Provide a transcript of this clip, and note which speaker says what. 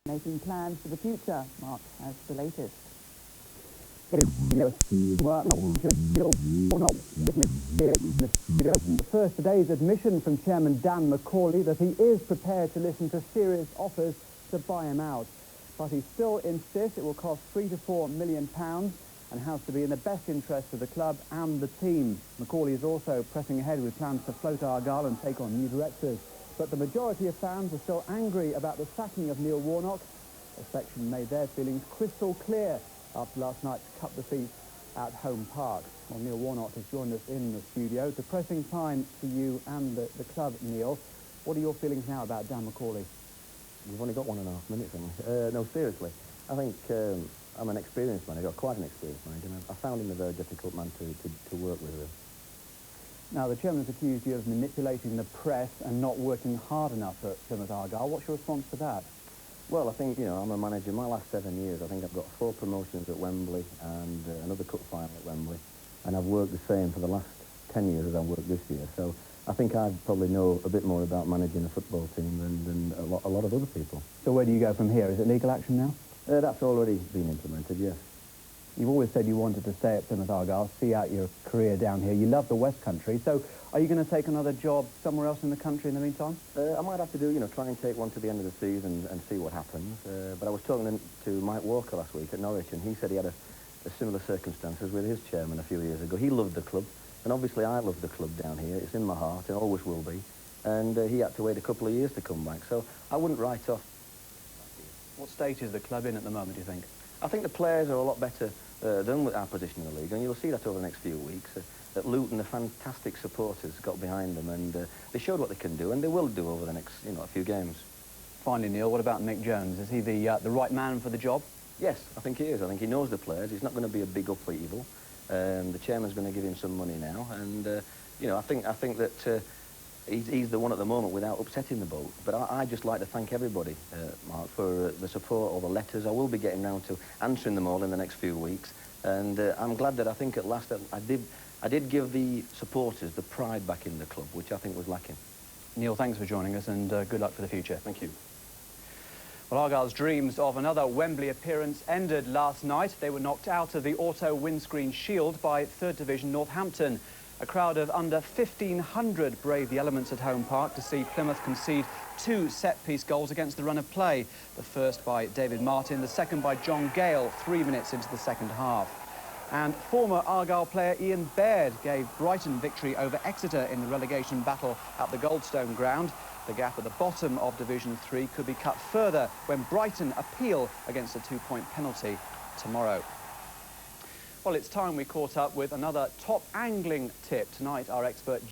Speaker 1: Making plans for the future. Mark has the latest. First, today's admission from Chairman Dan Macaulay that he is prepared to listen to serious offers to buy him out. But he still insists it will cost £3 to £4 million and has to be in the best interest of the club and the team. Macaulay is also pressing ahead with plans to float Argyle and take on new directors. But the majority of fans are still angry about the sacking of Neil Warnock. A section made their feelings crystal clear after last night's cut defeat at home park. Well, Neil Warnock has joined us in the studio. It's a pressing time for you and the club, Neil. What are your feelings now about Dan Macaulay?
Speaker 2: We've only got 1.5 minutes, haven't we? No, seriously. I think I'm an experienced manager, quite an experienced manager, and I found him a very difficult man to work with.
Speaker 1: Now, the chairman has accused you of manipulating the press and not working hard enough at Plymouth Argyle. What's your response to that?
Speaker 2: Well, I think, I'm a manager. My last 7 years, I think I've got 4 promotions at Wembley and another cup final at Wembley. And I've worked the same for the last 10 years as I've worked this year. So I think I probably know a bit more about managing a football team than a lot of other people.
Speaker 1: So where do you go from here? Is it legal action now?
Speaker 2: That's already been implemented, yes.
Speaker 1: You've always said you wanted to stay at Plymouth Argyle, see out your career down here. You love the West Country. So are you going to take another job somewhere else in the country in the meantime?
Speaker 2: I might have to try and take one to the end of the season and see what happens. But I was talking to Mike Walker last week at Norwich, and he said he had a similar circumstances with his chairman a few years ago. He loved the club, and obviously I love the club down here. It's in my heart, and always will be. And he had to wait a couple of years to come back, so I wouldn't write off.
Speaker 1: What state is the club in at the moment, do you think?
Speaker 2: I think the players are a lot better than with our position in the league, and you'll see that over the next few weeks. At Luton, the fantastic supporters got behind them, and they showed what they can do, and they will do over the next, a few games.
Speaker 1: Finally, Neil, what about Mick Jones? Is he the right man for the job?
Speaker 2: Yes, I think he is. I think he knows the players. He's not going to be a big upheaval. The chairman's going to give him some money now, and I think that he's the one at the moment without upsetting the boat. But I just like to thank everybody, Mark, for the support, all the letters. I will be getting round to answering them all in the next few weeks, and I'm glad that I think at last I did give the supporters the pride back in the club, which I think was lacking.
Speaker 1: Neil, thanks for joining us, and good luck for the future.
Speaker 2: Thank you.
Speaker 1: Well, Argyle's dreams of another Wembley appearance ended last night. They were knocked out of the Auto Windscreen Shield by 3rd Division Northampton. A crowd of under 1,500 braved the elements at home park to see Plymouth concede 2 set-piece goals against the run of play. The first by David Martin, the second by John Gale, 3 minutes into the second half. And former Argyle player Ian Baird gave Brighton victory over Exeter in the relegation battle at the Goldstone ground. The gap at the bottom of Division 3 could be cut further when Brighton appeal against a 2-point penalty tomorrow. Well, it's time we caught up with another top angling tip. Tonight, our expert